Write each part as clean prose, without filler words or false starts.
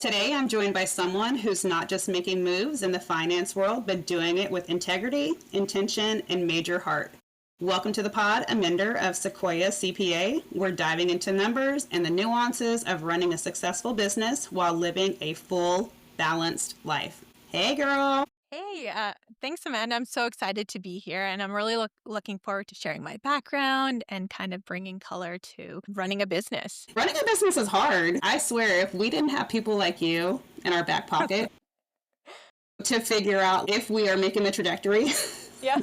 Today, I'm joined by someone who's not just making moves in the finance world, but doing it with integrity, intention, and major heart. Welcome to the pod, Aminder of Sequoia CPA. We're diving into numbers and the nuances of running a successful business while living a full, balanced life. Hey, girl. Hey, thanks, Amanda. I'm so excited to be here, and I'm really looking forward to sharing my background and kind of bringing color to running a business. Running a business is hard. I swear, if we didn't have people like you in our back pocket to figure out if we are making the trajectory, Yeah.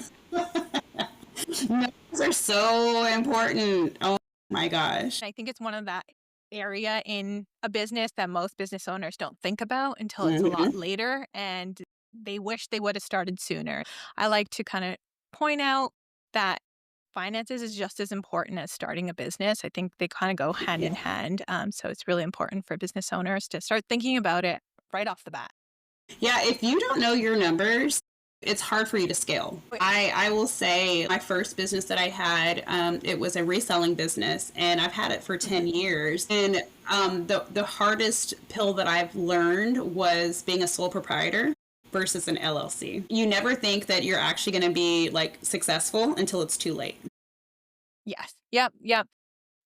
numbers are so important. Oh my gosh. I think it's one of that area in a business that most business owners don't think about until it's a Mhm. lot later, and they wish they would have started sooner. I like to kind of point out that finances is just as important as starting a business. I think they kind of go hand in Yeah. hand. So it's really important for business owners to start thinking about it right off the bat. Yeah, if you don't know your numbers, it's hard for you to scale. I will say my first business that I had, it was a reselling business, and I've had it for 10 Mhm. years. And the hardest pill that I've learned was being a sole proprietor versus an LLC. You never think that you're actually going to be like successful until it's too late. Yes. Yep. Yep.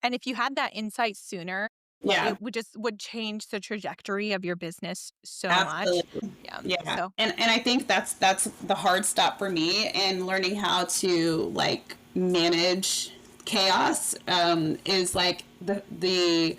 And if you had that insight sooner, Yeah, it would change the trajectory of your business so much. absolutely. Yeah. Yeah. So And I think that's the hard stop for me, and learning how to like manage chaos is like the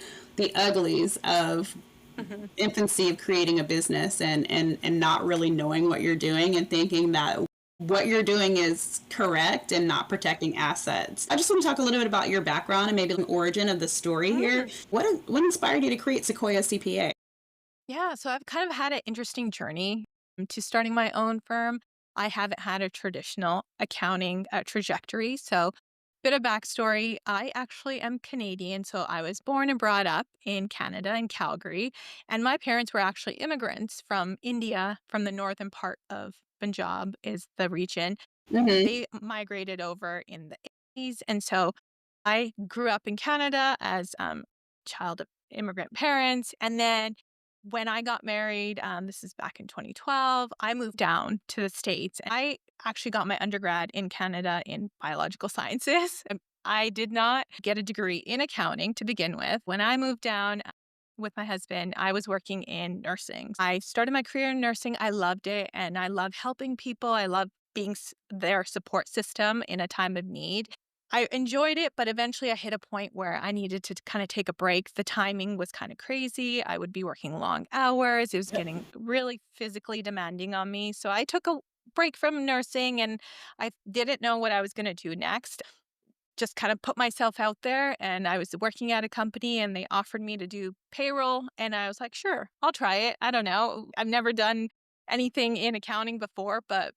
uglies of mhm. infancy of creating a business, and not really knowing what you're doing and thinking that what you're doing is correct and not protecting assets. I just want to talk a little bit about your background and maybe the origin of the story here. Mm. What inspired you to create Sequoia CPA? Yeah. So I've kind of had an interesting journey to starting my own firm. I haven't had a traditional accounting trajectory. So, bit of backstory, I actually am Canadian. So I was born and brought up in Canada, in Calgary. And my parents were actually immigrants from India, from the northern part of Punjab, is the region. Mm-hmm. They migrated over in the 80s, and so I grew up in Canada as, child of immigrant parents, and then when I got married, this is back in 2012, I moved down to the States. I actually got my undergrad in Canada in biological sciences. I did not get a degree in accounting to begin with. When I moved down with my husband, I was working in nursing. I started my career in nursing. I loved it, and I love helping people. I love being their support system in a time of need. I enjoyed it, but eventually I hit a point where I needed to kind of take a break. The timing was kind of crazy. I would be working long hours. It was getting really physically demanding on me. So I took a break from nursing, and I didn't know what I was going to do next. Just kind of put myself out there, and I was working at a company and they offered me to do payroll, and I was like, "Sure, I'll try it. I don't know. I've never done anything in accounting before, but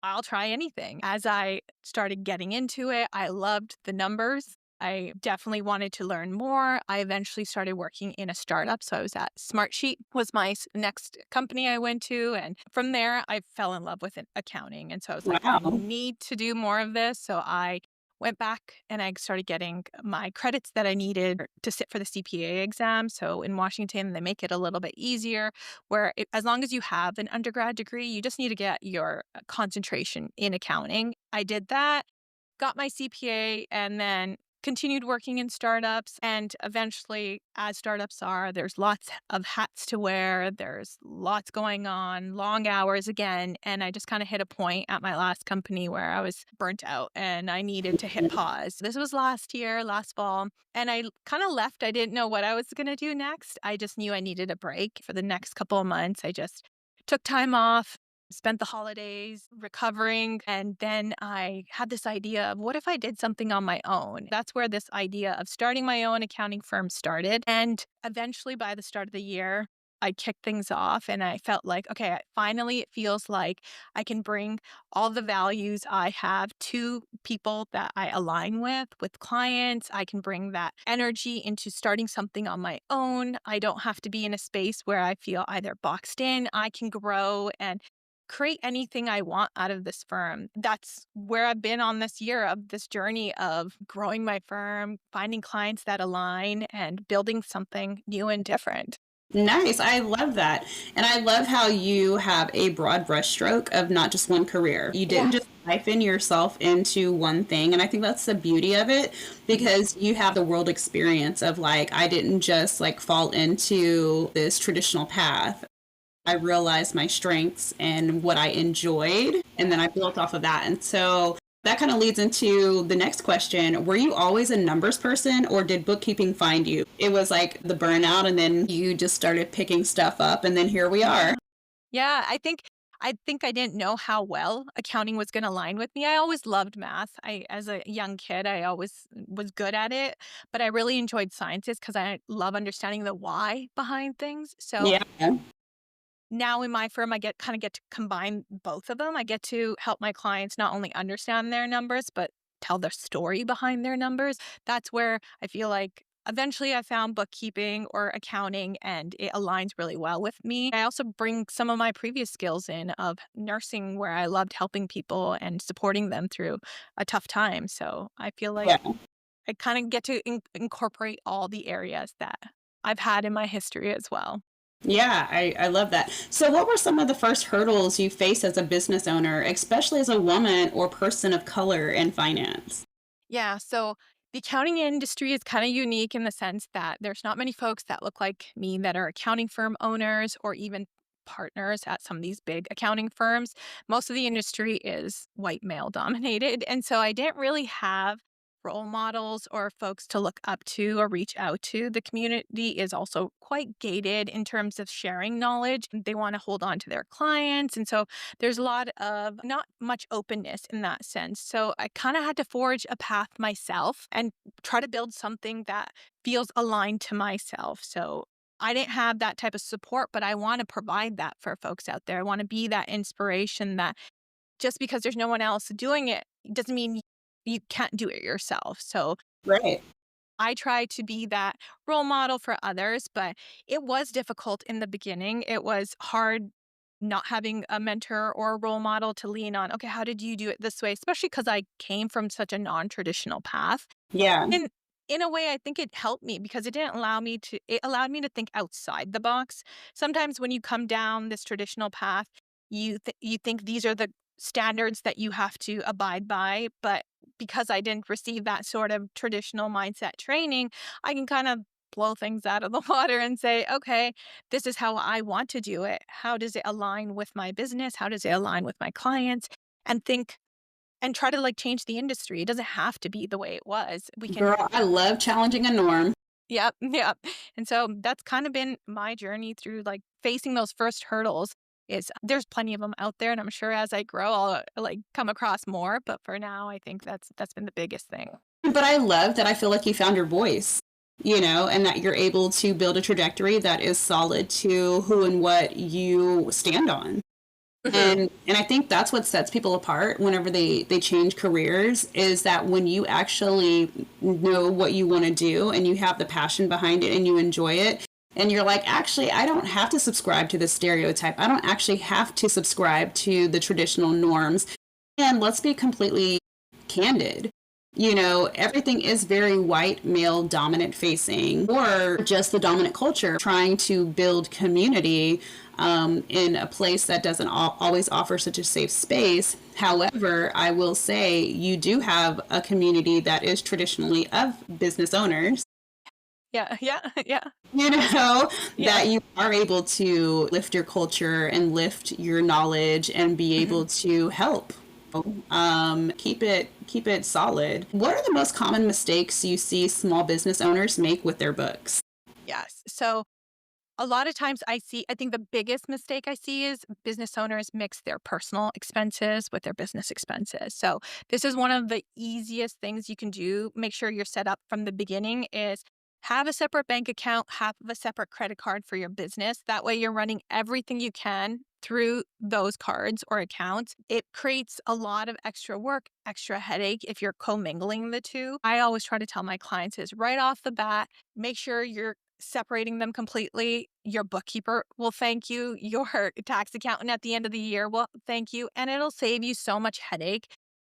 I'll try anything." As I started getting into it, I loved the numbers. I definitely wanted to learn more. I eventually started working in a startup. So I was at Smartsheet was my next company I went to. And from there, I fell in love with accounting. And so I was like, I Wow. need to do more of this. So I went back and I started getting my credits that I needed to sit for the CPA exam. So in Washington, they make it a little bit easier where as long as you have an undergrad degree, you just need to get your concentration in accounting. I did that, got my CPA, and then continued working in startups. And eventually, as startups are, there's lots of hats to wear, there's lots going on, long hours again. And I just kind of hit a point at my last company where I was burnt out and I needed to hit pause. This was last year, last fall. And I kind of left. I didn't know what I was going to do next. I just knew I needed a break for the next couple of months. I just took time off, spent the holidays recovering, and then I had this idea of what if I did something on my own? That's where this idea of starting my own accounting firm started. And eventually, by the start of the year, I kicked things off and I felt like, okay, finally, it feels like I can bring all the values I have to people that I align with clients. I can bring that energy into starting something on my own. I don't have to be in a space where I feel either boxed in. I can grow and create anything I want out of this firm. That's where I've been on this year of this journey of growing my firm, finding clients that align, and building something new and different. Nice. I love that. And I love how you have a broad brushstroke of not just one career. You didn't just Yes. siphon yourself into one thing. And I think that's the beauty of it Mhm. because you have the world experience of like, I didn't just like fall into this traditional path. I realized my strengths and what I enjoyed, and then I built off of that. And so that kind of leads into the next question. Were you always a numbers person or did bookkeeping find you? It was like the burnout, and then you just started picking stuff up, and then here we are. Yeah. Yeah, I think I didn't know how well accounting was gonna align with me. I always loved math. As a young kid, I always was good at it, but I really enjoyed sciences because I love understanding the why behind things. So Yeah. now in my firm, I get to combine both of them. I get to help my clients not only understand their numbers, but tell their story behind their numbers. That's where I feel like eventually I found bookkeeping or accounting and it aligns really well with me. I also bring some of my previous skills in of nursing where I loved helping people and supporting them through a tough time. So I feel like Yeah. I kind of get to incorporate all the areas that I've had in my history as well. Yeah, I love that. So, what were some of the first hurdles you faced as a business owner, especially as a woman or person of color in finance? Yeah, so the accounting industry is kind of unique in the sense that there's not many folks that look like me that are accounting firm owners or even partners at some of these big accounting firms. Most of the industry is white male dominated. And so I didn't really have role models or folks to look up to or reach out to. The community is also quite gated in terms of sharing knowledge. They want to hold on to their clients. And so there's a lot of not much openness in that sense. So I kind of had to forge a path myself and try to build something that feels aligned to myself. So I didn't have that type of support, but I want to provide that for folks out there. I want to be that inspiration that just because there's no one else doing it doesn't mean you can't do it yourself. So Right. I try to be that role model for others, but it was difficult in the beginning. It was hard not having a mentor or a role model to lean on. Okay, how did you do it this way? Especially because I came from such a non-traditional path. Yeah. And in a way, I think it helped me because it allowed me to think outside the box. Sometimes when you come down this traditional path, you think these are the standards that you have to abide by, but because I didn't receive that sort of traditional mindset training, I can kind of blow things out of the water and say, okay, this is how I want to do it. How does it align with my business? How does it align with my clients? And think and try to like change the industry. It doesn't have to be the way it was. We can. Girl, I love challenging a norm. Yep, yep. And so that's kind of been my journey through like facing those first hurdles. Is there's plenty of them out there, and I'm sure as I grow, I'll like come across more. But for now, I think that's been the biggest thing. But I love that I feel like you found your voice, you know, and that you're able to build a trajectory that is solid to who and what you stand on. Mhm. And I think that's what sets people apart whenever they change careers is that when you actually know what you want to do and you have the passion behind it and you enjoy it and you're like, actually, I don't have to subscribe to the stereotype. I don't actually have to subscribe to the traditional norms. And let's be completely candid. You know, everything is very white, male dominant facing, or just the dominant culture trying to build community in a place that doesn't always offer such a safe space. However, I will say you do have a community that is traditionally of business owners, Yeah, yeah, yeah, you know, yeah. that you are able to lift your culture and lift your knowledge and be able Mhm. to help keep it solid. What are the most common mistakes you see small business owners make with their books? Yes. So a lot of times I think the biggest mistake I see is business owners mix their personal expenses with their business expenses. So this is one of the easiest things you can do. Make sure you're set up from the beginning is have a separate bank account, have a separate credit card for your business. That way you're running everything you can through those cards or accounts. It creates a lot of extra work, extra headache if you're commingling the two. I always try to tell my clients is right off the bat, make sure you're separating them completely. Your bookkeeper will thank you. Your tax accountant at the end of the year will thank you. And it'll save you so much headache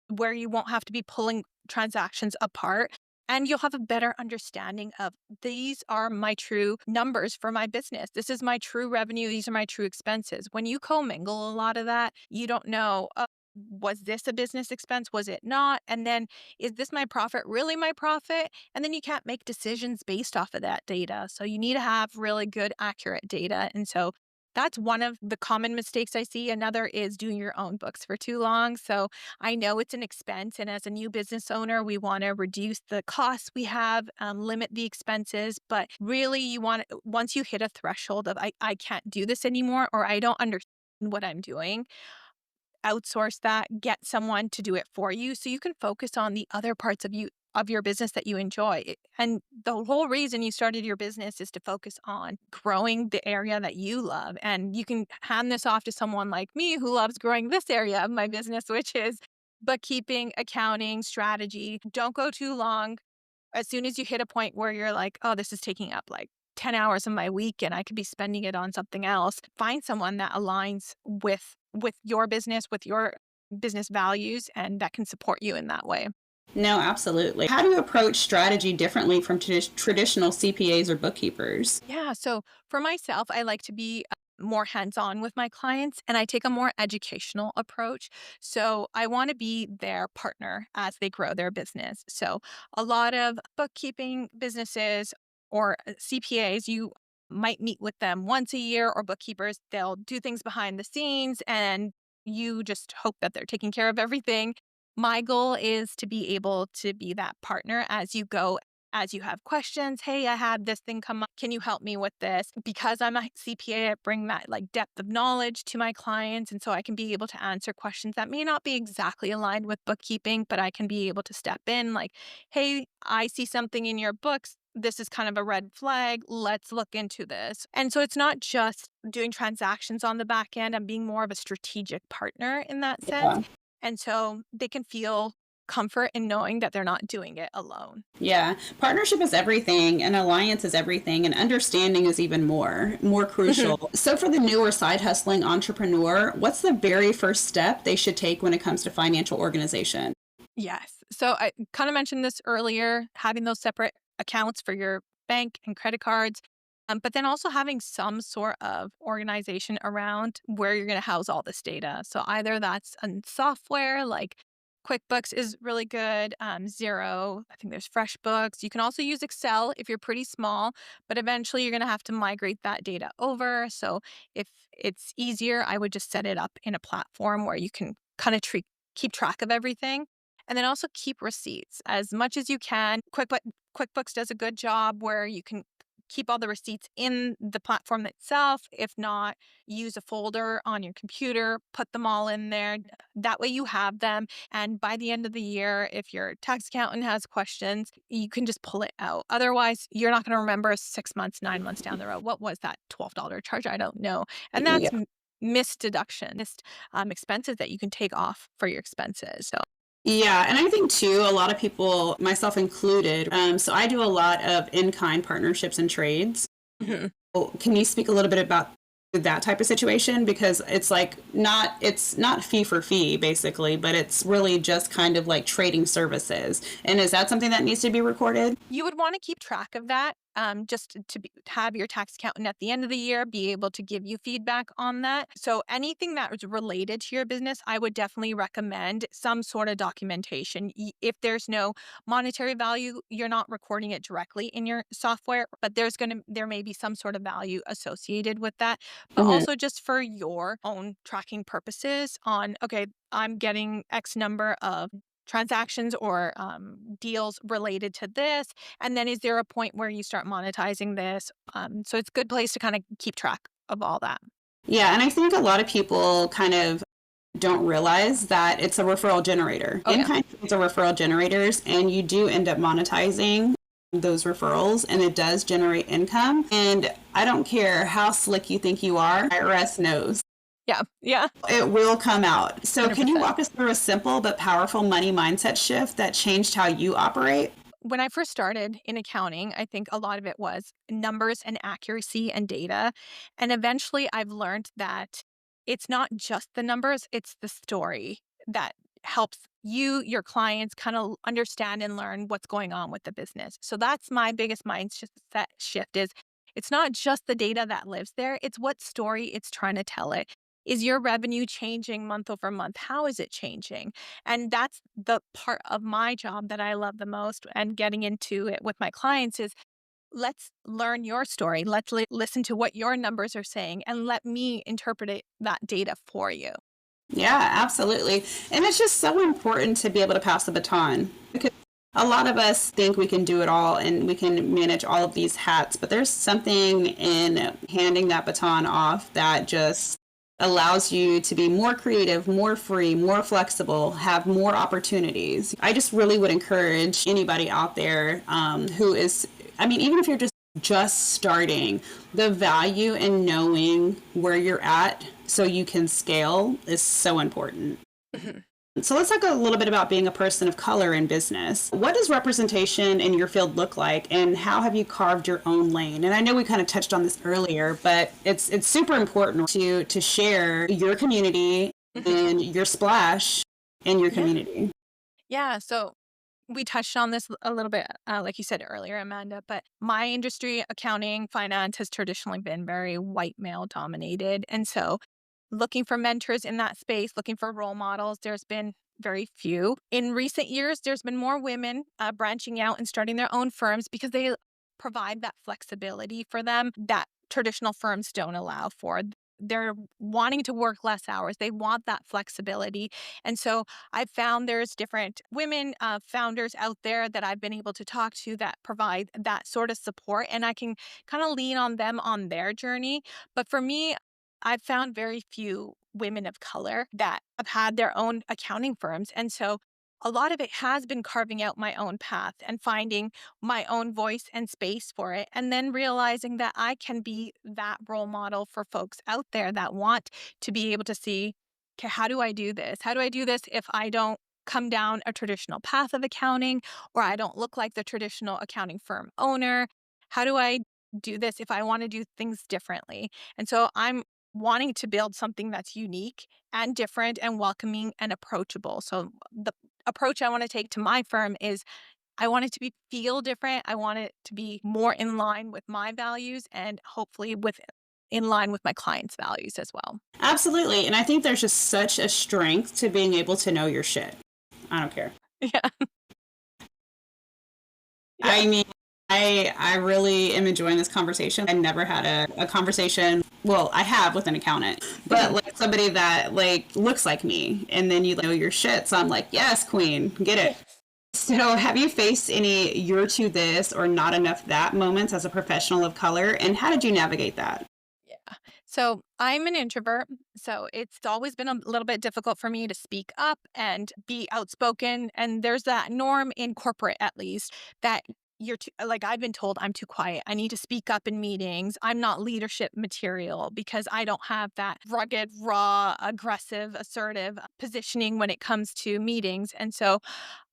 where you won't have to be pulling transactions apart. And you'll have a better understanding of these are my true numbers for my business. This is my true revenue. These are my true expenses. When you commingle a lot of that, you don't know, was this a business expense? Was it not? And then is this my profit really my profit? And then you can't make decisions based off of that data. So you need to have really good, accurate data. And so that's one of the common mistakes I see. Another is doing your own books for too long. So I know it's an expense. And as a new business owner, we want to reduce the costs we have, limit the expenses. But really, you want to, once you hit a threshold of, I can't do this anymore, or I don't understand what I'm doing, outsource that, get someone to do it for you so you can focus on the other parts of your business that you enjoy. And the whole reason you started your business is to focus on growing the area that you love. And you can hand this off to someone like me who loves growing this area of my business, which is bookkeeping, accounting, strategy. Don't go too long. As soon as you hit a point where you're like, oh, this is taking up like 10 hours of my week and I could be spending it on something else, find someone that aligns with your business values and that can support you in that way. No, absolutely. How do you approach strategy differently from traditional CPAs or bookkeepers? Yeah. So for myself, I like to be more hands on with my clients and I take a more educational approach. So I want to be their partner as they grow their business. So a lot of bookkeeping businesses or CPAs, you might meet with them once a year, or bookkeepers, they'll do things behind the scenes and you just hope that they're taking care of everything. My goal is to be able to be that partner as you go, as you have questions. Hey, I had this thing come up. Can you help me with this? Because I'm a CPA, I bring that like depth of knowledge to my clients. And so I can be able to answer questions that may not be exactly aligned with bookkeeping, but I can be able to step in like, hey, I see something in your books. This is kind of a red flag. Let's look into this. And so it's not just doing transactions on the back end. I'm being more of a strategic partner in that sense. Yeah. And so they can feel comfort in knowing that they're not doing it alone. Yeah, partnership is everything, and alliance is everything, and understanding is even more crucial. So, for the newer side hustling entrepreneur, what's the very first step they should take when it comes to financial organization? Yes. So I kind of mentioned this earlier, having those separate accounts for your bank and credit cards, but then also having some sort of organization around where you're going to house all this data. So either that's in software like QuickBooks is really good, Zero, I think there's FreshBooks. You can also use Excel if you're pretty small, but eventually you're going to have to migrate that data over. So if it's easier, I would just set it up in a platform where you can kind of keep track of everything. And then also keep receipts as much as you can. QuickBooks does a good job where you can keep all the receipts in the platform itself. If not, use a folder on your computer, put them all in there. That way you have them. And by the end of the year, if your tax accountant has questions, you can just pull it out. Otherwise, you're not going to remember 6 months, 9 months down the road. What was that $12 charge? I don't know. And that's Yeah. missed deduction, missed expenses that you can take off for your expenses. So Yeah, and I think too, a lot of people, myself included, so I do a lot of in-kind partnerships and trades. mhm. Well, can you speak a little bit about that type of situation? Because it's not fee for fee basically, but it's really just kind of like trading services. And is that something that needs to be recorded? You would want to keep track of that, just have your tax accountant at the end of the year be able to give you feedback on that. So anything that is related to your business, I would definitely recommend some sort of documentation. If there's no monetary value, you're not recording it directly in your software, but there may be some sort of value associated with that. But Hmm. also just for your own tracking purposes on, okay, I'm getting X number of transactions or deals related to this, and then is there a point where you start monetizing this? So it's a good place to kind of keep track of all that. Yeah, and I think a lot of people kind of don't realize that it's a referral generator. Oh yeah. In-kind trades are referral generators, and you do end up monetizing those referrals, and it does generate income. And I don't care how slick you think you are, IRS knows. Yeah, yeah, It will come out. So, can you 100%. walk us through a simple but powerful money mindset shift that changed how you operate? When I first started in accounting, I think a lot of it was numbers and accuracy and data. And eventually I've learned that it's not just the numbers, it's the story that helps your clients kind of understand and learn what's going on with the business. So that's my biggest mindset shift is it's not just the data that lives there, it's what story it's trying to tell it. Is your revenue changing month over month? How is it changing? And that's the part of my job that I love the most and getting into it with my clients is let's learn your story. Let's listen to what your numbers are saying and let me interpret that data for you. Yeah, absolutely. And it's just so important to be able to pass the baton because a lot of us think we can do it all and we can manage all of these hats, but there's something in handing that baton off that just allows you to be more creative, more free, more flexible, have more opportunities. I just really would encourage anybody out there who is, I mean, even if you're just starting, the value in knowing where you're at so you can scale is so important. Mhm. So let's talk a little bit about being a person of color in business. What does representation in your field look like, and how have you carved your own lane? And I know we kind of touched on this earlier, but it's super important to share your community Mhm. and your splash in your Yeah. community. Yeah. So we touched on this a little bit, like you said earlier, Amanda, but my industry, accounting, finance, has traditionally been very white male dominated. And so looking for mentors in that space, looking for role models, there's been very few. In recent years, there's been more women branching out and starting their own firms because they provide that flexibility for them that traditional firms don't allow for. They're wanting to work less hours. They want that flexibility. And so I've found there's different women founders out there that I've been able to talk to that provide that sort of support. And I can kind of lean on them on their journey. But for me, I've found very few women of color that have had their own accounting firms. And so a lot of it has been carving out my own path and finding my own voice and space for it. And then realizing that I can be that role model for folks out there that want to be able to see, okay, how do I do this? How do I do this if I don't come down a traditional path of accounting or I don't look like the traditional accounting firm owner? How do I do this if I want to do things differently? And so I'm wanting to build something that's unique and different and welcoming and approachable. So the approach I want to take to my firm is I want it to be feel different. I want it to be more in line with my values and hopefully with in line with my clients' values as well. Absolutely. And I think there's just such a strength to being able to know your shit. I don't care. Yeah. Yeah. I mean, I really am enjoying this conversation. I never had a conversation. Well, I have with an accountant, but Mhm. like somebody that like looks like me, and then you know your shit. So I'm like, yes, queen, get it. So, have you faced any "you're to this" or "not enough that" moments as a professional of color, and how did you navigate that? Yeah. So I'm an introvert. So it's always been a little bit difficult for me to speak up and be outspoken. And there's that norm in corporate, at least, that you're too, like, I've been told I'm too quiet. I need to speak up in meetings. I'm not leadership material because I don't have that rugged, raw, aggressive, assertive positioning when it comes to meetings. And so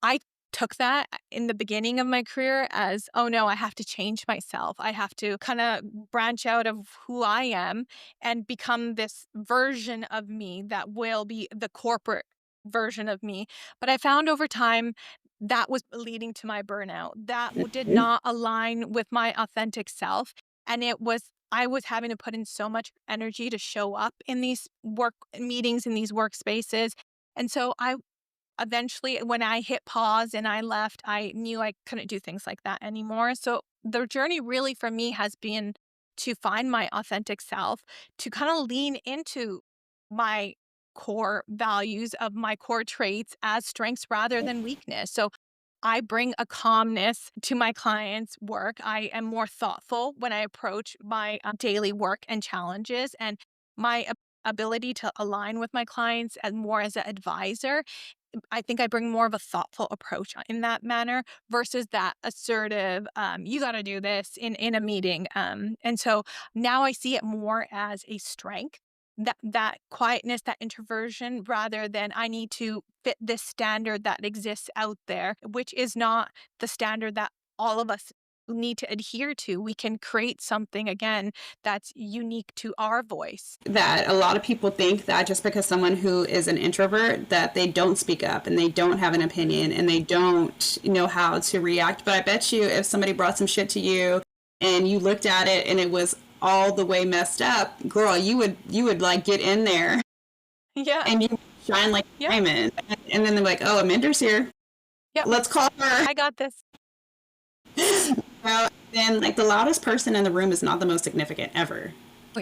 I took that in the beginning of my career as, oh no, I have to change myself. I have to kind of branch out of who I am and become this version of me that will be the corporate version of me. But I found over time that was leading to my burnout. That did Mhm. not align with my authentic self. And I was having to put in so much energy to show up in these work meetings, in these workspaces. And so I eventually, when I hit pause and I left, I knew I couldn't do things like that anymore. So the journey really for me has been to find my authentic self, to kind of lean into my core values of my core traits as strengths rather than weakness. So I bring a calmness to my clients' work. I am more thoughtful when I approach my daily work and challenges, and my ability to align with my clients and more as an advisor. I think I bring more of a thoughtful approach in that manner versus that assertive, you got to do this in a meeting. And so now I see it more as a strength. That quietness, that introversion, rather than I need to fit this standard that exists out there, which is not the standard that all of us need to adhere to. We can create something again that's unique to our voice. That a lot of people think that just because someone who is an introvert, that they don't speak up and they don't have an opinion and they don't know how to react. But I bet you if somebody brought some shit to you and you looked at it and it was all the way messed up, girl, you would like get in there. Yeah. And you shine like a diamond. And then they're like, oh, Aminder's here. Yep. Let's call her. I got this. Well, then like the loudest person in the room is not the most significant ever.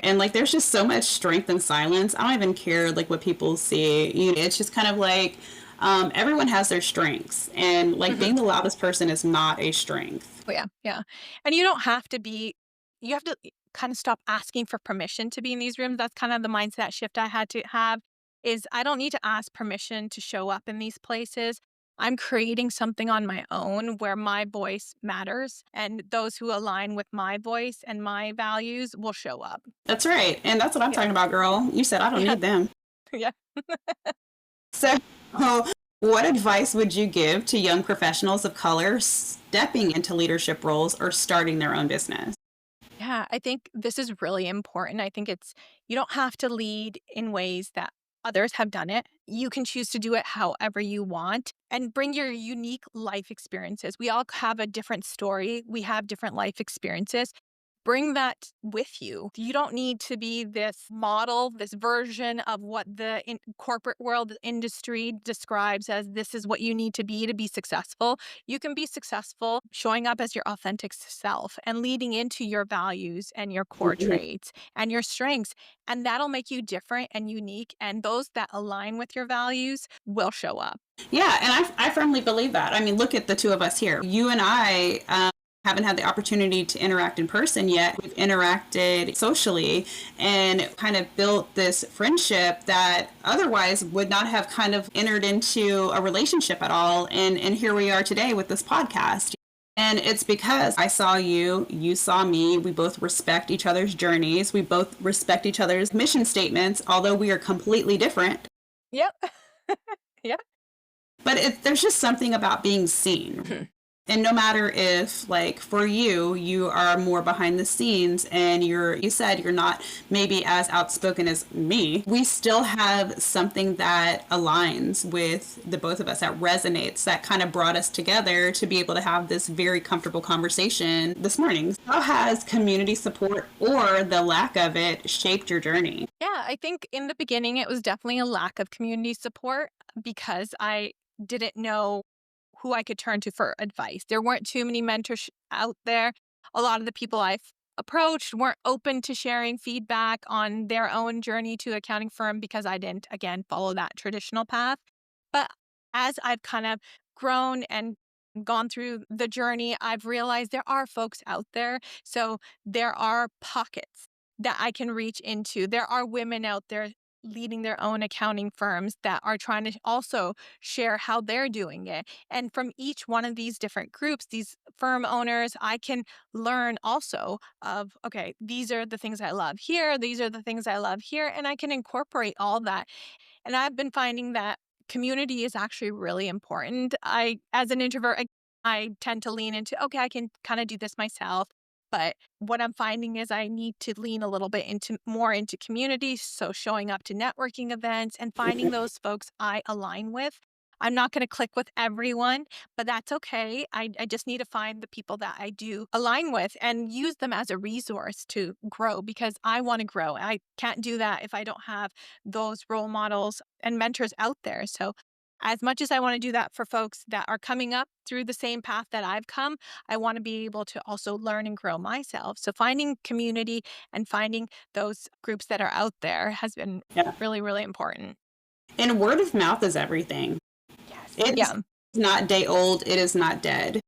And like there's just so much strength in silence. I don't even care like what people see. It's just kind of like everyone has their strengths, and like being the loudest person is not a strength. Oh, yeah. And you don't have to be, you have to kind of stop asking for permission to be in these rooms. That's kind of the mindset shift I had to have, is I don't need to ask permission to show up in these places. I'm creating something on my own where my voice matters, and those who align with my voice and my values will show up. That's right. And that's what I'm talking about, girl. You said I don't need them. Yeah. So what advice would you give to young professionals of color stepping into leadership roles or starting their own business? Yeah, I think this is really important. I think you don't have to lead in ways that others have done it. You can choose to do it however you want and bring your unique life experiences. We all have a different story. We have different life experiences. Bring that with you. You don't need to be this model, this version of what the corporate world industry describes as this is what you need to be successful. You can be successful showing up as your authentic self and leading into your values and your core traits and your strengths. And that'll make you different and unique. And those that align with your values will show up. Yeah, and I firmly believe that. I mean, look at the two of us here. You and I haven't had the opportunity to interact in person yet. We've interacted socially and kind of built this friendship that otherwise would not have kind of entered into a relationship at all. And here we are today with this podcast. And it's because I saw you, you saw me. We both respect each other's journeys. We both respect each other's mission statements, although we are completely different. Yep. Yep. But there's just something about being seen. And no matter if, like, for you are more behind the scenes and you said you're not maybe as outspoken as me, we still have something that aligns with the both of us, that resonates, that kind of brought us together to be able to have this very comfortable conversation this morning. How has community support or the lack of it shaped your journey? Yeah, I think in the beginning, it was definitely a lack of community support because I didn't know who I could turn to for advice. There weren't too many mentors out there. A lot of the people I've approached weren't open to sharing feedback on their own journey to accounting firm because I didn't, again, follow that traditional path. But as I've kind of grown and gone through the journey, I've realized there are folks out there. So there are pockets that I can reach into. There are women out there leading their own accounting firms that are trying to also share how they're doing it. And from each one of these different groups, these firm owners, I can learn also of, okay, these are the things I love here. These are the things I love here. And I can incorporate all that. And I've been finding that community is actually really important. As an introvert, I tend to lean into, okay, I can kind of do this myself. But what I'm finding is I need to lean a little bit more into community. So showing up to networking events and finding those folks I align with. I'm not going to click with everyone, but that's okay. I just need to find the people that I do align with and use them as a resource to grow because I want to grow. I can't do that if I don't have those role models and mentors out there. So as much as I want to do that for folks that are coming up through the same path that I've come, I want to be able to also learn and grow myself. So finding community and finding those groups that are out there has been really, really important. And word of mouth is everything. It's not day old. It is not dead.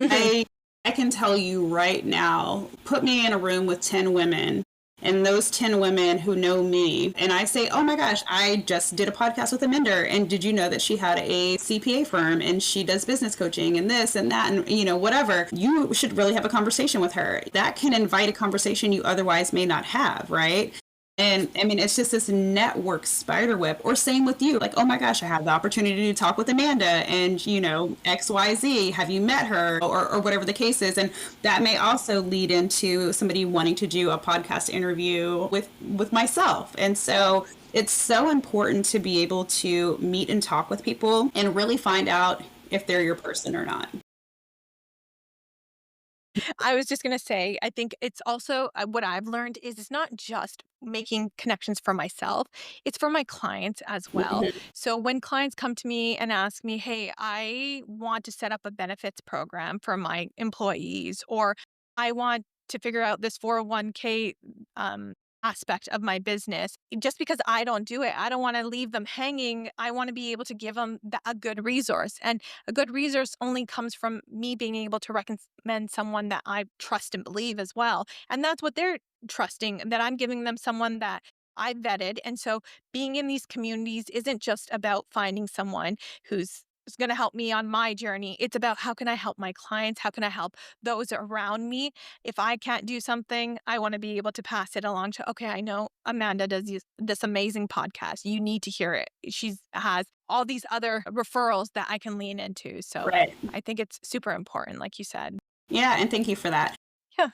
I can tell you right now, put me in a room with 10 women and those 10 women who know me, and I say, oh my gosh, I just did a podcast with Aminder, and did you know that she had a CPA firm and she does business coaching and this and that and whatever, you should really have a conversation with her. That can invite a conversation you otherwise may not have, right? And I mean, it's just this network spider web. Or same with you, like, oh my gosh, I had the opportunity to talk with Amanda and, XYZ, have you met her? Or whatever the case is. And that may also lead into somebody wanting to do a podcast interview with myself. And so it's so important to be able to meet and talk with people and really find out if they're your person or not. I was just gonna say, I think it's also what I've learned is it's not just making connections for myself, it's for my clients as well. Mhm. So when clients come to me and ask me, "Hey, I want to set up a benefits program for my employees," or "I want to figure out this 401k aspect of my business." Just because I don't do it, I don't want to leave them hanging. I want to be able to give them a good resource. And a good resource only comes from me being able to recommend someone that I trust and believe as well. And that's what they're trusting, that I'm giving them someone that I vetted. And so being in these communities isn't just about finding someone who's going to help me on my journey. It's about how can I help my clients? How can I help those around me? If I can't do something, I want to be able to pass it along to, okay, I know Amanda does this amazing podcast. You need to hear it. She's has all these other referrals that I can lean into. So Right. I think it's super important, like you said. Yeah, and thank you for that. Yeah.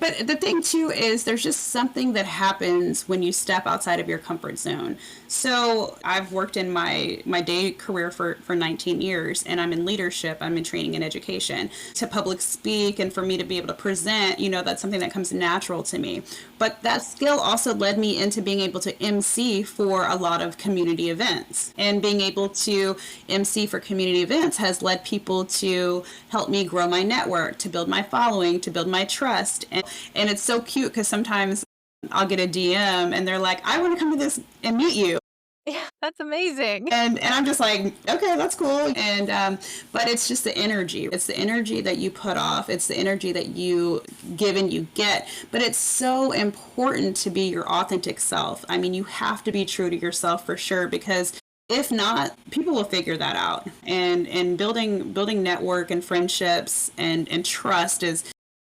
But the thing too is there's just something that happens when you step outside of your comfort zone. So I've worked in my day career for 19 years, and I'm in leadership, I'm in training and education. To public speak and for me to be able to present, that's something that comes natural to me. But that skill also led me into being able to MC for a lot of community events. And being able to MC for community events has led people to help me grow my network, to build my following, to build my trust. And it's so cute because sometimes I'll get a DM and they're like, I want to come to this and meet you. Yeah, that's amazing. And I'm just like, okay, that's cool. And but it's just the energy. It's the energy that you put off. It's the energy that you give and you get. But it's so important to be your authentic self. I mean, you have to be true to yourself for sure, because if not, people will figure that out. And building network and friendships and trust is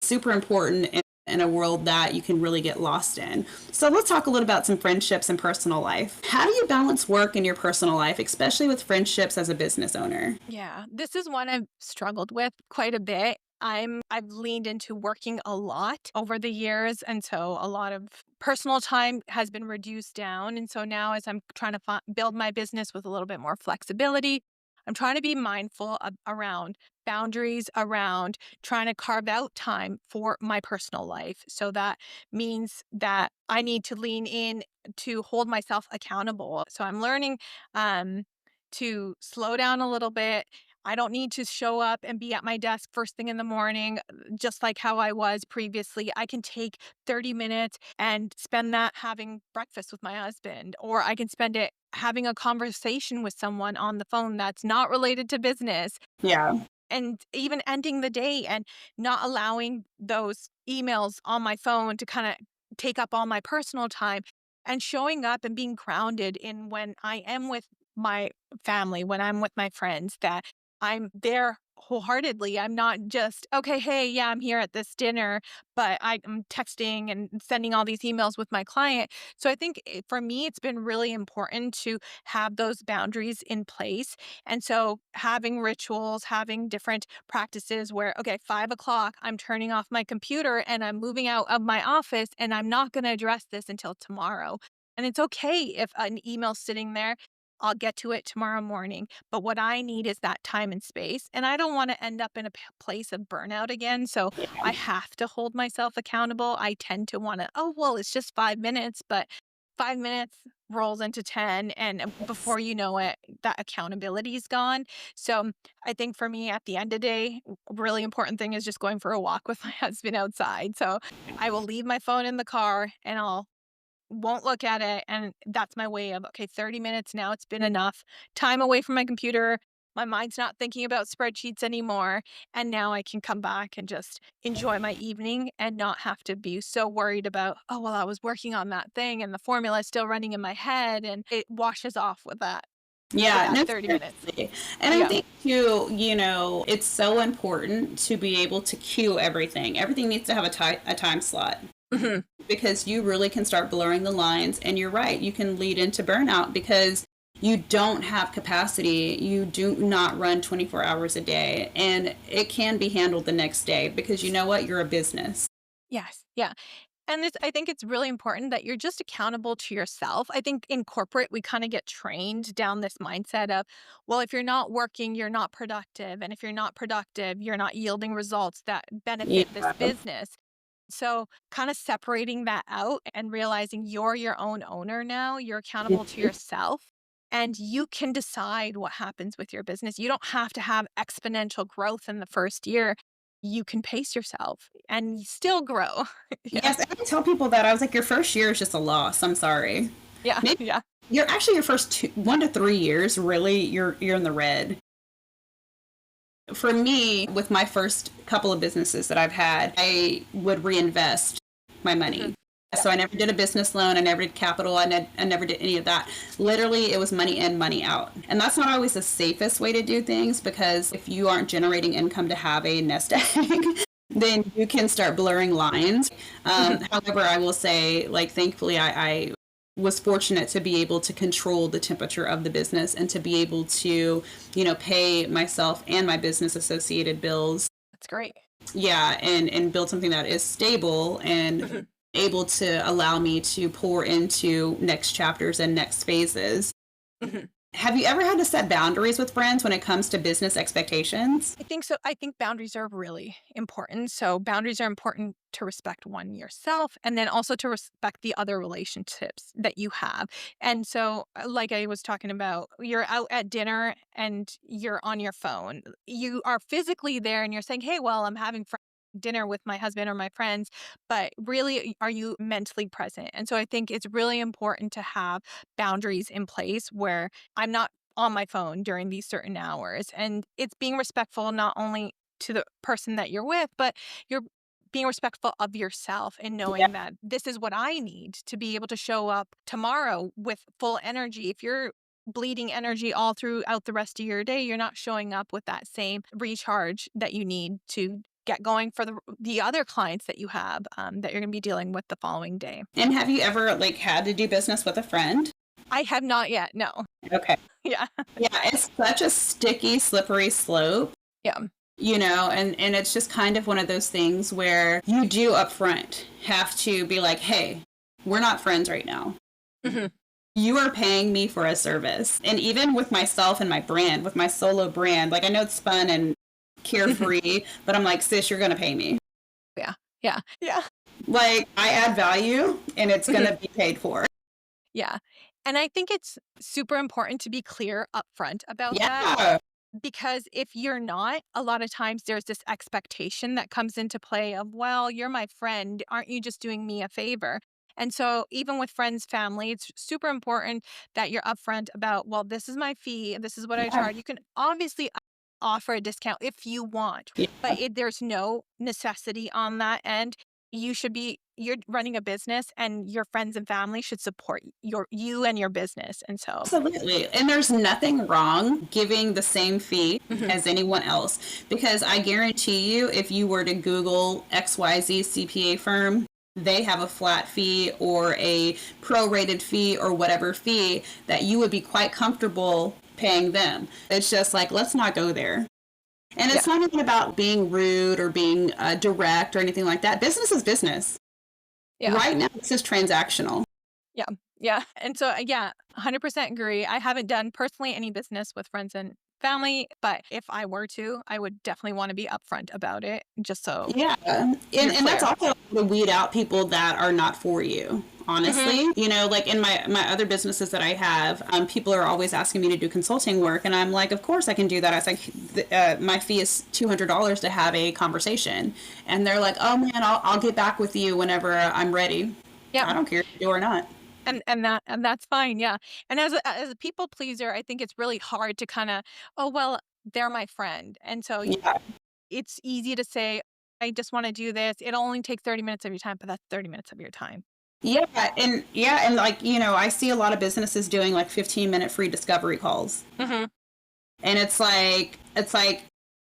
super important in a world that you can really get lost in. So let's talk a little about some friendships and personal life. How do you balance work and your personal life, especially with friendships as a business owner? Yeah, this is one I've struggled with quite a bit. I've leaned into working a lot over the years, and so a lot of personal time has been reduced down. And so now, as I'm trying to build my business with a little bit more flexibility, I'm trying to be mindful around boundaries, around trying to carve out time for my personal life. So that means that I need to lean in to hold myself accountable. So I'm learning um, to slow down a little bit. I don't need to show up and be at my desk first thing in the morning, just like how I was previously. I can take 30 minutes and spend that having breakfast with my husband, or I can spend it having a conversation with someone on the phone that's not related to business, Yeah. and even ending the day and not allowing those emails on my phone to kind of take up all my personal time, and showing up and being grounded in when I am with my family, when I'm with my friends, that I'm there wholeheartedly. I'm not just, okay, hey, yeah, I'm here at this dinner, but I'm texting and sending all these emails with my client. So I think for me, it's been really important to have those boundaries in place. And so having rituals, having different practices where, okay, 5 o'clock, I'm turning off my computer and I'm moving out of my office, and I'm not going to address this until tomorrow. And it's okay if an email's sitting there. I'll get to it tomorrow morning. But what I need is that time and space. And I don't want to end up in a place of burnout again. So I have to hold myself accountable. I tend to want to, oh, well, it's just 5 minutes, but 5 minutes rolls into 10. And before you know it, that accountability is gone. So I think for me, at the end of the day, a really important thing is just going for a walk with my husband outside. So I will leave my phone in the car and I'll won't look at it, and that's my way of, okay, 30 minutes now, it's been enough time away from my computer. My mind's not thinking about spreadsheets anymore, and now I can come back and just enjoy my evening and not have to be so worried about, oh, well, I was working on that thing and the formula is still running in my head, and it washes off with Yeah, that no, 30 minutes. seriously. And I Yeah. think too, it's so important to be able to cue everything. Everything needs to have a time slot. Mhm. because you really can start blurring the lines. And you're right, you can lead into burnout because you don't have capacity. You do not run 24 hours a day, and it can be handled the next day because you know what? You're a business. Yes. Yeah. And this, I think it's really important that you're just accountable to yourself. I think in corporate, we kind of get trained down this mindset of, well, if you're not working, you're not productive. And if you're not productive, you're not yielding results that Yeah. benefit this business. So, kind of separating that out and realizing you're your own owner now, you're accountable to yourself. And you can decide what happens with your business. You don't have to have exponential growth in the first year. You can pace yourself and still grow. Yeah. Yes, I tell people that. I was like, your first year is just a loss. I'm sorry. Yeah, Maybe yeah. you're actually your first 1 to 3 years, really, you're in the red. For me, with my first couple of businesses that I've had, I would reinvest my Mhm. money. Yeah, So I never did a business loan. I never did capital. I never did any of that. Literally, it was money in, money out. And that's not always the safest way to do things because if you aren't generating income to have a nest egg, then you can start blurring lines. mhm, However, I will say, like, thankfully, I was fortunate to be able to control the temperature of the business and to be able to, pay myself and my business associated bills. that's great. Yeah, and build something that is stable and Mhm, able to allow me to pour into next chapters and next phases. mhm. Have you ever had to set boundaries with friends when it comes to business expectations? I think so. I think boundaries are really important. So boundaries are important to respect one yourself and then also to respect the other relationships that you have. And so like I was talking about, you're out at dinner and you're on your phone. You are physically there and you're saying, "Hey, well, I'm having dinner with my husband or my friends," but really are you mentally present? And so I think it's really important to have boundaries in place where I'm not on my phone during these certain hours. And it's being respectful not only to the person that you're with, but you're being respectful of yourself and Yeah, knowing that this is what I need to be able to show up tomorrow with full energy. If you're bleeding energy all throughout the rest of your day, you're not showing up with that same recharge that you need to get going for the other clients that you have that you're going to be dealing with the following day. and have you ever like had to do business with a friend? I have not yet. No. Okay. Yeah. Yeah, it's such a sticky, slippery slope, Yeah. and it's just kind of one of those things where you do upfront have to be like, hey, we're not friends right now. Mhm. You are paying me for a service. And even with myself and my brand, with my solo brand, like I know it's fun and carefree, but I'm like, sis, you're going to pay me. Yeah. Yeah. Yeah. Like I add value and it's going Mhm. to be paid for. Yeah. And I think it's super important to be clear upfront about that Yeah. because if you're not, a lot of times there's this expectation that comes into play of, well, you're my friend. Aren't you just doing me a favor? And so, even with friends, family, it's super important that you're upfront about, well, this is my fee. This is what I Yeah. charge. You can obviously offer a discount if you want, Yeah. but there's no necessity on that end. You're running a business and your friends and family should support you and your business. And so, Absolutely. And there's nothing wrong giving the same fee mhm, as anyone else because I guarantee you, if you were to Google XYZ CPA firm, they have a flat fee or a prorated fee or whatever fee that you would be quite comfortable paying them. It's just like, let's not go there. And yeah. it's not even about being rude or being direct or anything like that. Business is business. Yeah. Right now, this is transactional. Yeah. Yeah. And so, yeah, 100% agree. I haven't done personally any business with friends and family, but if I were to, I would definitely want to be upfront about it just so Yeah. you're And that's clear. also to weed out people that are not for you. Hmm. Honestly, like in my other businesses that I have, people are always asking me to do consulting work, and I'm like, of course I can do that. I was like, my fee is $200 to have a conversation, and they're like, oh man, I'll get back with you whenever I'm ready. Yeah. I don't care if you do or not. And that's fine. Yeah. And as a people pleaser, I think it's really hard to kind of, oh, well, they're my friend. And so Yeah. it's easy to say, I just want to do this. It'll only take 30 minutes of your time, but that's 30 minutes of your time. And like, I see a lot of businesses doing like 15-minute free discovery calls. Hmm. And it's like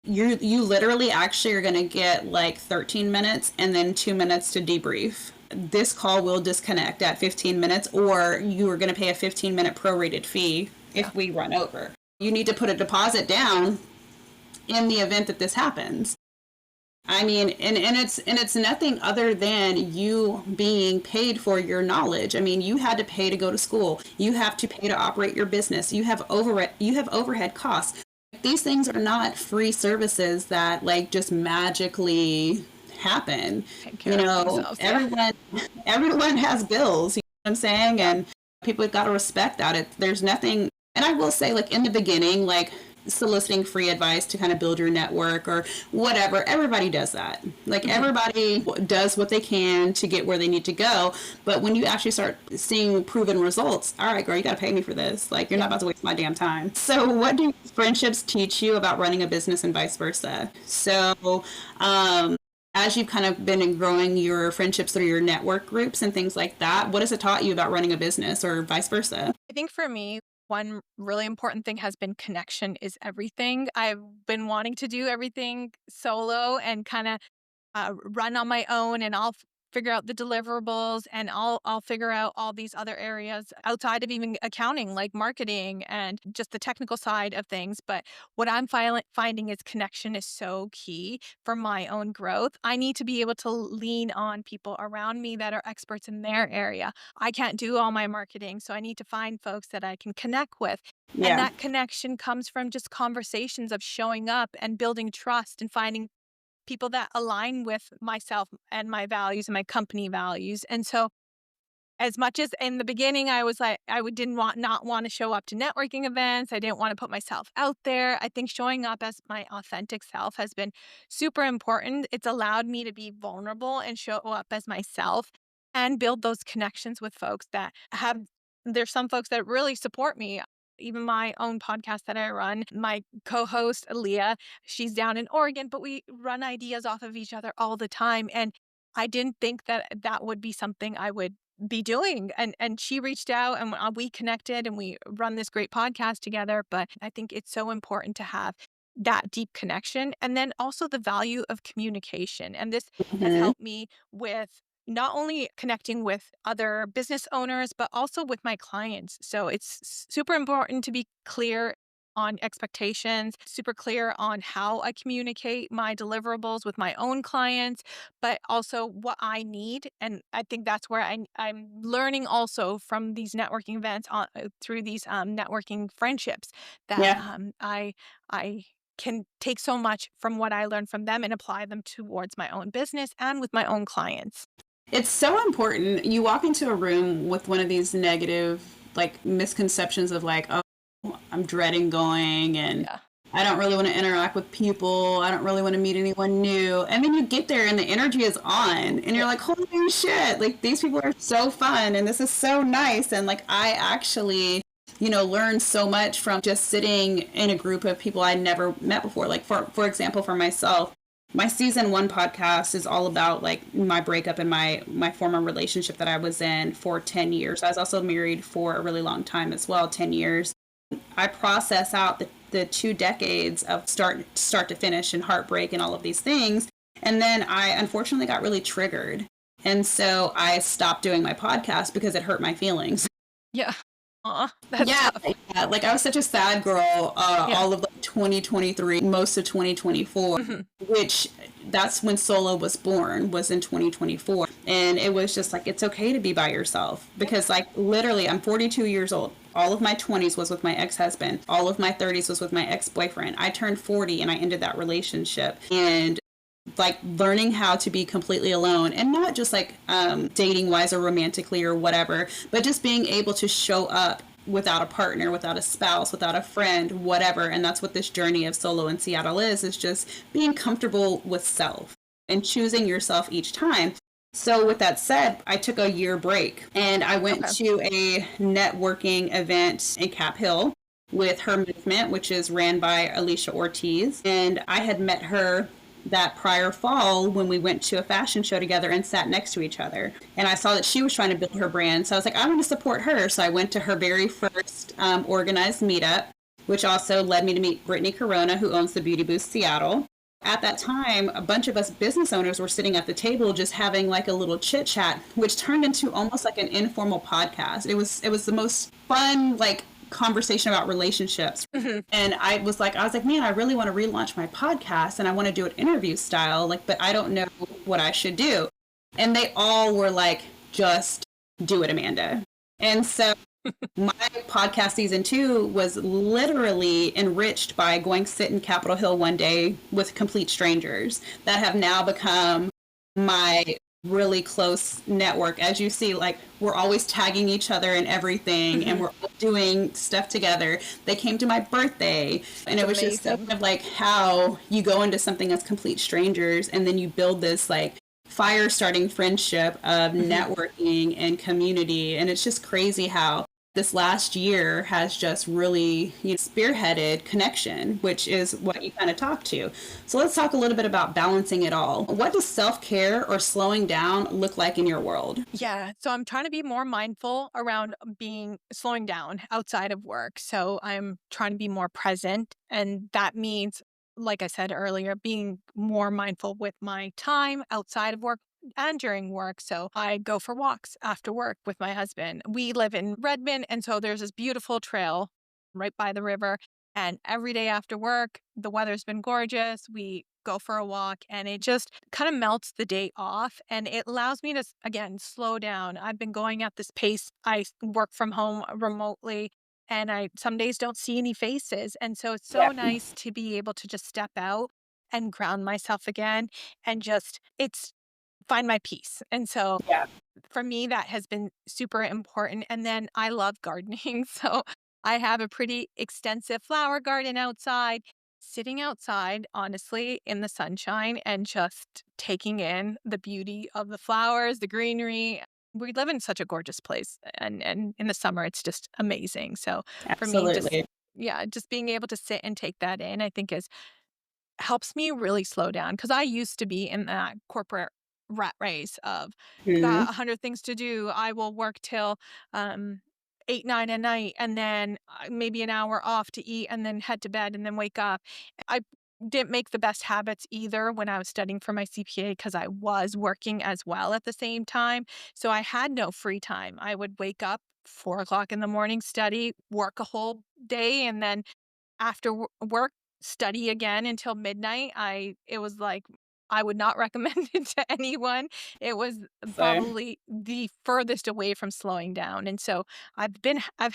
you literally actually are going to get like 13 minutes and then 2 minutes to debrief. this call will disconnect at 15 minutes, or you are going to pay a 15-minute prorated fee if we run over. You need to put a deposit down in the event that this happens. I mean, and it's nothing other than you being paid for your knowledge. I mean, you had to pay to go to school. You have to pay to operate your business. You have overhead costs. These things are not free services that like just magically happen. You know, everyone has bills, you know what I'm saying? And people have got to respect that. There's nothing, and I will say, like in the beginning, like soliciting free advice to kind of build your network or whatever, everybody does that. Like everybody does what they can to get where they need to go. But when you actually start seeing proven results, all right, girl, you got to pay me for this. Like you're not about to waste my damn time. So what do friendships teach you about running a business and vice versa? So, as you've kind of been growing your friendships through your network groups and things like that, what has it taught you about running a business or vice versa? I think for me, one really important thing has been connection is everything. I've been wanting to do everything solo and kind of run on my own, and I'll figure out the deliverables, and I'll figure out all these other areas outside of even accounting, like marketing and just the technical side of things. But what I'm finding is connection is so key for my own growth. I need to be able to lean on people around me that are experts in their area. I can't do all my marketing, so I need to find folks that I can connect with. And Yeah. that connection comes from just conversations of showing up and building trust and finding people that align with myself and my values and my company values. And so as much as in the beginning I was like didn't not want to show up to networking events, I didn't want to put myself out there. I think showing up as my authentic self has been super important. It's allowed me to be vulnerable and show up as myself and build those connections with folks that have there's some folks that really support me. Even my own podcast that I run, my co-host Aaliyah, she's down in Oregon, but we run ideas off of each other all the time. And I didn't think that that would be something I would be doing. And she reached out, and we connected, and we run this great podcast together. But I think it's so important to have that deep connection, and then also the value of communication. And this has Mhm. helped me with not only connecting with other business owners, but also with my clients. So it's super important to be clear on expectations, super clear on how I communicate my deliverables with my own clients, but also what I need. And I think that's where I'm learning also from these networking events through these networking friendships that Yeah. I can take so much from what I learned from them and apply them towards my own business and with my own clients. It's so important. You walk into a room with one of these negative, like, misconceptions of, like, oh, I'm dreading going, and Yeah. I don't really want to interact with people. I don't really want to meet anyone new. And then you get there and the energy is on, and you're like, holy shit, like, these people are so fun, and this is so nice. And, like, I actually, learned so much from just sitting in a group of people I'd never met before. Like, for example, for myself, my season 1 podcast is all about like my breakup and my former relationship that I was in for 10 years. I was also married for a really long time as well, 10 years. I process out the 2 decades of start to finish and heartbreak and all of these things. And then I unfortunately got really triggered. And so I stopped doing my podcast because it hurt my feelings. Yeah. That's Yeah, tough. yeah, like I was such a sad girl Yeah. all of like 2023, most of 2024, Mhm. which that's when Solo was born, was in 2024. And it was just like, it's okay to be by yourself because like literally I'm 42 years old. All of my 20s was with my ex-husband. All of my 30s was with my ex-boyfriend. I turned 40 and I ended that relationship. And like learning how to be completely alone, and not just like dating wise or romantically or whatever, but just being able to show up without a partner, without a spouse, without a friend, whatever. And that's what this journey of Solo in Seattle is just being comfortable with self and choosing yourself each time. So with that said, I took a year break and I went Okay. to a networking event in Cap Hill with Her Movement, which is ran by Alicia Ortiz. And I had met her that prior fall when we went to a fashion show together and sat next to each other. And I saw that she was trying to build her brand. So I was like, I want to support her. So I went to her very first organized meetup, which also led me to meet Brittany Corona, who owns the Beauty Boost Seattle. At that time, a bunch of us business owners were sitting at the table just having like a little chit chat, which turned into almost like an informal podcast. It was the most fun like conversation about relationships. Mhm. And I was like, man, I really want to relaunch my podcast and I want to do it interview style, like, but I don't know what I should do. And they all were like, just do it, Amanda. And so my podcast season 2 was literally enriched by going sit in Capitol Hill one day with complete strangers that have now become my really close network. As you see, like, we're always tagging each other and everything, and Mhm. we're doing stuff together. They came to my birthday, and It's it was just so amazing. kind of like how you go into something as complete strangers and then you build this like fire starting friendship of Mhm. networking and community. And it's just crazy how this last year has just really, spearheaded connection, which is what you kind of talk to. So let's talk a little bit about balancing it all. What does self-care or slowing down look like in your world? Yeah, so I'm trying to be more mindful around being slowing down outside of work. So I'm trying to be more present, and that means, like I said earlier, being more mindful with my time outside of work and during work. So I go for walks after work with my husband. We live in Redmond, and so there's this beautiful trail right by the river. And every day after work, the weather's been gorgeous. We go for a walk and it just kind of melts the day off and it allows me to, again, slow down. I've been going at this pace. Work from home remotely and I some days don't see any faces. And so it's Yeah. so nice to be able to just step out and ground myself again and just it's find my peace. And so Yeah. for me, that has been super important. And then I love gardening. So I have a pretty extensive flower garden outside, sitting outside, honestly, in the sunshine and just taking in the beauty of the flowers, the greenery. We live in such a gorgeous place. And in the summer, it's just amazing. So for me, just, Absolutely. yeah, just being able to sit and take that in, I think is helps me really slow down because I used to be in that corporate rat race of got Mhm. 100 things to do. I will work till um, 8, 9 at night and then maybe an hour off to eat and then head to bed and then wake up. I didn't make the best habits either when I was studying for my CPA because I was working as well at the same time. So I had no free time. I would wake up 4 o'clock in the morning, study, work a whole day, and then after work, study again until midnight. It was like I would not recommend it to anyone. It was So, probably the furthest away from slowing down. And so I've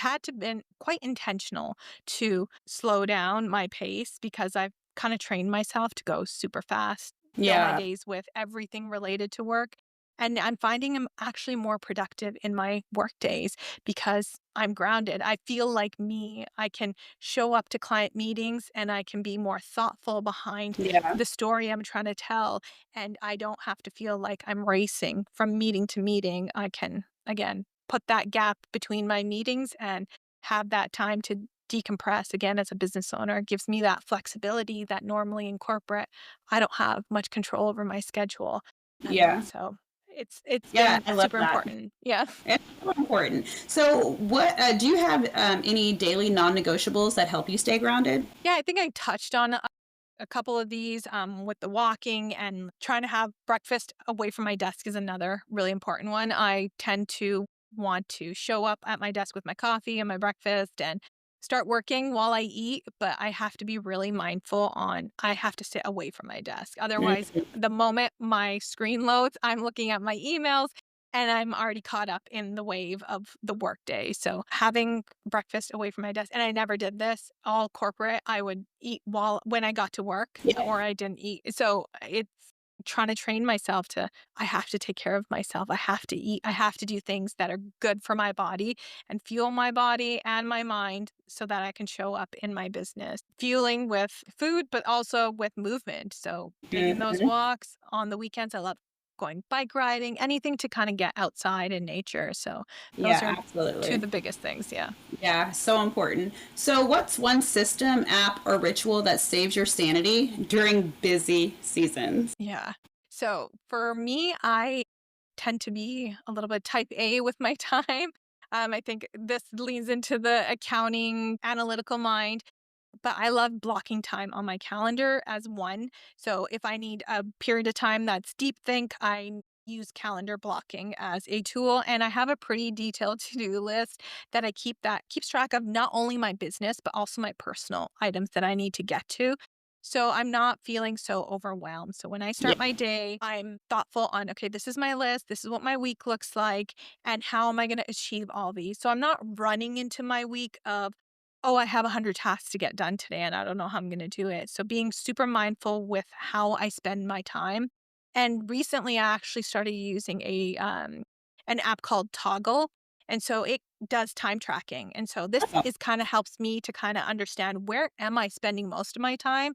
had to been quite intentional to slow down my pace because I've kind of trained myself to go super fast, fill my yeah. days with everything related to work. And I'm finding I'm actually more productive in my work days because I'm grounded. I feel like me. I can show up to client meetings and I can be more thoughtful behind Yeah. the story I'm trying to tell. And I don't have to feel like I'm racing from meeting to meeting. I can, again, put that gap between my meetings and have that time to decompress. Again, as a business owner, it gives me that flexibility that normally in corporate, I don't have much control over my schedule. And Yeah. so it's Yeah, been I love super that. important. Yeah. It's so important. So, what do you have any daily non-negotiables that help you stay grounded? Yeah, I think I touched on a couple of these with the walking and trying to have breakfast away from my desk is another really important one. I tend to want to show up at my desk with my coffee and my breakfast and start working while I eat, but I have to be really mindful on I have to sit away from my desk. Otherwise, Mhm. the moment my screen loads, I'm looking at my emails and I'm already caught up in the wave of the workday. So having breakfast away from my desk, and I never did this, all corporate, I would eat while when I got to work Yeah. or I didn't eat. So it's trying to train myself to I have to take care of myself. I have to eat. I have to do things that are good for my body and fuel my body and my mind so that I can show up in my business. Fueling with food, but also with movement. So taking those Mhm. walks on the weekends. I love going bike riding, anything to kind of get outside in nature. So those are Yeah, two of absolutely. the biggest things. Yeah. Yeah, so important. So, what's one system, app, or ritual that saves your sanity during busy seasons? Yeah. So for me, I tend to be a little bit type A with my time. I think this leans into the accounting analytical mind. but I love blocking time on my calendar as one. So if I need a period of time that's deep think, I use calendar blocking as a tool, and I have a pretty detailed to-do list that I keep that keeps track of not only my business but also my personal items that I need to get to. So I'm not feeling so overwhelmed. So when I Yeah. start my day, I'm thoughtful on, okay, this is my list, this is what my week looks like, and how am I going to achieve all these? So I'm not running into my week of, oh, I have 100 tasks to get done today and I don't know how I'm going to do it. So being super mindful with how I spend my time. And recently I actually started using a an app called Toggle. And so it does time tracking. And so this Oh, is kind of helps me to kind of understand where am I spending most of my time?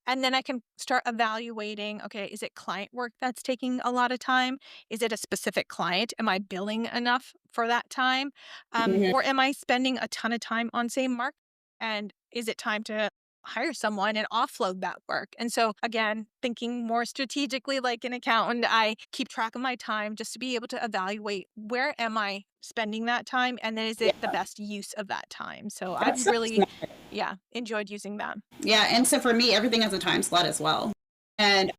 And then I can start evaluating, okay, is it client work that's taking a lot of time? Is it a specific client? Am I billing enough for that time? mhm. Or am I spending a ton of time on, say, marketing? And is it time to hire someone and offload that work? And so, again, thinking more strategically like an accountant, I keep track of my time just to be able to evaluate where am I spending that time? And then is it the Yeah, best use of that time? So that I've sounds really, nice. yeah, enjoyed using that. Yeah, and so for me, everything has a time slot as well. And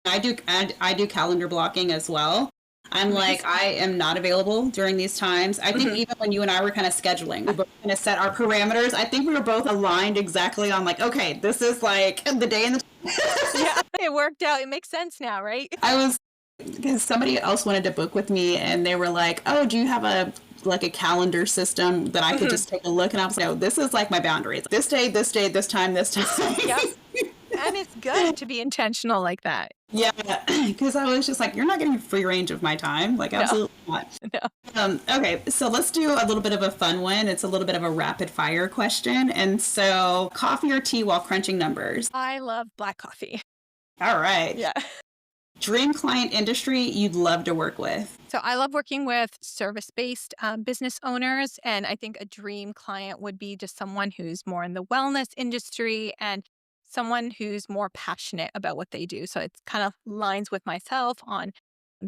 I do calendar blocking as well. I'm like, Amazing. I am not available during these times. I think Mhm. even when you and I were kind of scheduling, we both kind of set our parameters. I think we were both aligned exactly on like, okay, this is like the day and the Yeah, it worked out. It makes sense now, right? I was because somebody else wanted to book with me and they were like, "Oh, do you have a like a calendar system that I could Mhm. just take a look?" And I was like, "No, this is like my boundaries. This day, this time, this time." Yep. And it's good to be intentional like that. Yeah, because I was just like, "You're not getting free range of my time, like No, absolutely not." no. Okay, so let's do a little bit of a fun one. It's a little bit of a rapid fire question, and so coffee or tea while crunching numbers. I love black coffee. All right, Yeah. dream client industry you'd love to work with. So I love working with service-based business owners, and I think a dream client would be just someone who's more in the wellness industry and someone who's more passionate about what they do. So it kind of lines with myself on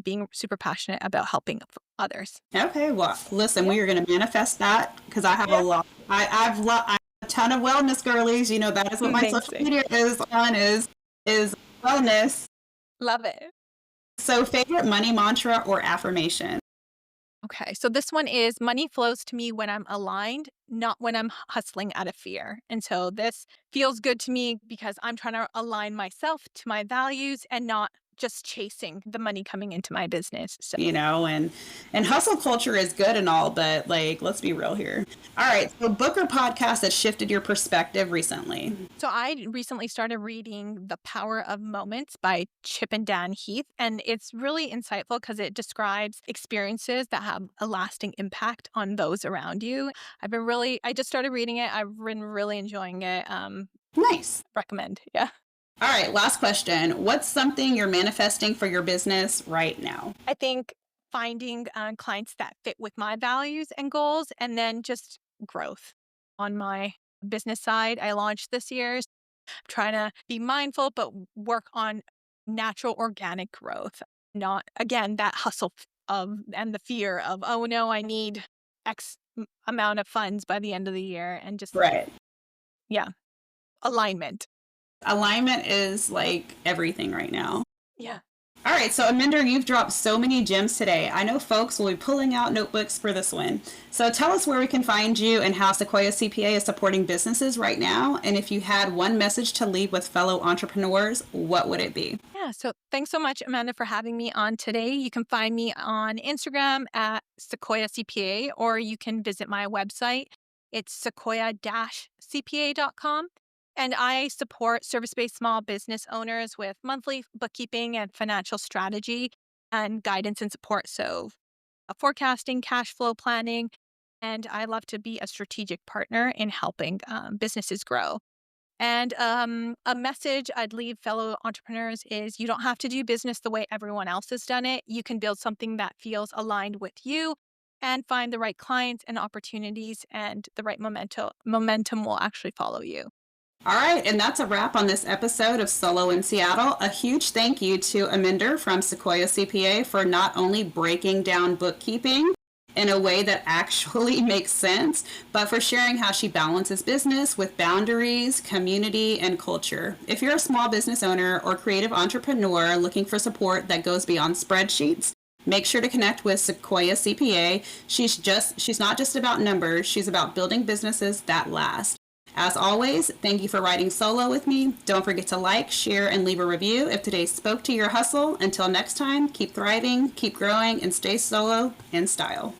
being super passionate about helping others. Okay, well, listen, Yeah. we are going to manifest that because I have a Yeah. lot. I have a ton of wellness girlies. You know, that is what my social Amazing. media is on is wellness. Love it. So, favorite money mantra or affirmation? Okay, so this one is money flows to me when I'm aligned, not when I'm hustling out of fear. And so this feels good to me because I'm trying to align myself to my values and not just chasing the money coming into my business. So, You know, and hustle culture is good and all, but like, let's be real here. All right, so book or podcast that shifted your perspective recently. so I recently started reading The Power of Moments by Chip and Dan Heath, and it's really insightful because it describes experiences that have a lasting impact on those around you. I just started reading it. I've been really enjoying it. Nice. Recommend. Yeah. All right, last question. What's something you're manifesting for your business right now? I think finding clients that fit with my values and goals, and then just growth on my business side. I launched this year. Trying to be mindful, but work on natural organic growth, not again that hustle of and the fear of, oh no, I need amount of funds by the end of the year, and just, Right. yeah, alignment. Alignment is like everything right now. Yeah. All right, so Aminder, you've dropped so many gems today. I know folks will be pulling out notebooks for this one. So tell us where we can find you and how Sequoia CPA is supporting businesses right now. And if you had one message to leave with fellow entrepreneurs, what would it be? Yeah. So thanks so much, Amanda, for having me on today. You can find me on Instagram at Sequoia CPA, or you can visit my website. It's sequoia-cpa.com. And I support service based small business owners with monthly bookkeeping and financial strategy and guidance and support. So, forecasting, cash flow planning. And I love to be a strategic partner in helping businesses grow. And a message I'd leave fellow entrepreneurs is you don't have to do business the way everyone else has done it. You can build something that feels aligned with you and find the right clients and opportunities, and the right momentum will actually follow you. All right, and that's a wrap on this episode of Solo in Seattle. A huge thank you to Aminder from Sequoia CPA for not only breaking down bookkeeping in a way that actually makes sense, but for sharing how she balances business with boundaries, community, and culture. If you're a small business owner or creative entrepreneur looking for support that goes beyond spreadsheets, make sure to connect with Sequoia CPA. She's not just about numbers, she's about building businesses that last. As always, thank you for riding solo with me. Don't forget to like, share, and leave a review if today spoke to your hustle. Until next time, keep thriving, keep growing, and stay solo in style.